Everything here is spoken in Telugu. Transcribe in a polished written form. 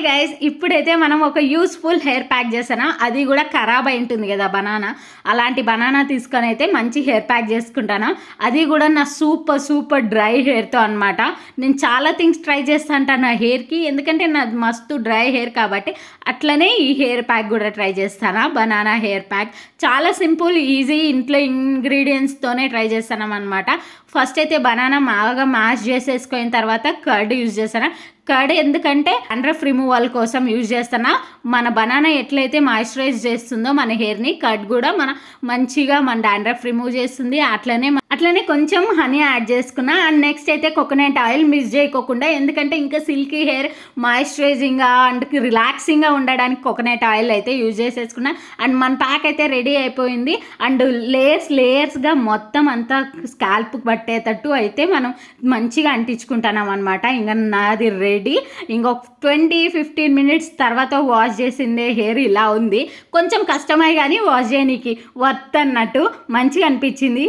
గైస్, ఇప్పుడైతే మనం ఒక యూస్ఫుల్ హెయిర్ ప్యాక్ చేసాను. అది కూడా ఖరాబ్ అయి ఉంటుంది కదా బనానా. అలాంటి బనానా తీసుకొని అయితే మంచి హెయిర్ ప్యాక్ చేసుకుంటాను. అది కూడా నా సూపర్ డ్రై హెయిర్తో అనమాట. నేను చాలా థింగ్స్ ట్రై చేస్తాను నా హెయిర్కి, ఎందుకంటే నాది మస్తు డ్రై హెయిర్ కాబట్టి. అట్లనే ఈ హెయిర్ ప్యాక్ కూడా ట్రై చేస్తాను. బనానా హెయిర్ ప్యాక్ చాలా సింపుల్, ఈజీ, ఇంట్లో ఇంగ్రీడియంట్స్తోనే ట్రై చేస్తాను అనమాట. ఫస్ట్ అయితే బనానా బాగా మ్యాష్ చేసేసుకున్న తర్వాత కర్డ్ యూజ్ చేస్తాను. కర్డ్ ఎందుకంటే డాండ్రఫ్ రిమూవల్ కోసం యూజ్ చేస్తున్నా. మన బనానా ఎట్లయితే మాయిశ్చరైజ్ చేస్తుందో మన హెయిర్ని, కర్డ్ కూడా మంచిగా మన డాండ్రఫ్ రిమూవ్ చేస్తుంది. అట్లనే కొంచెం హనీ యాడ్ చేసుకున్నా. అండ్ నెక్స్ట్ అయితే కోకోనట్ ఆయిల్ మిస్ చేయకోకుండా, ఎందుకంటే ఇంకా సిల్కీ హెయిర్ మాయిశ్చరైజింగ్గా అండ్ రిలాక్సింగ్గా ఉండడానికి కోకోనట్ ఆయిల్ అయితే యూజ్ చేసేసుకున్నా. అండ్ మన ప్యాక్ అయితే రెడీ అయిపోయింది. అండ్ లేయర్స్గా మొత్తం అంతా స్కాల్ప్ పట్టేటట్టు అయితే మనం మంచిగా అంటించుకుంటున్నాం అనమాట. ఇంకా నాది రెడీ. ఇంకొక 20-15 మినిట్స్ తర్వాత వాష్ చేసిందే హెయిర్ ఇలా ఉంది. కొంచెం కష్టమే కానీ వాష్ చేయడానికి వర్త్ అన్నట్టు మంచిగా అనిపించింది.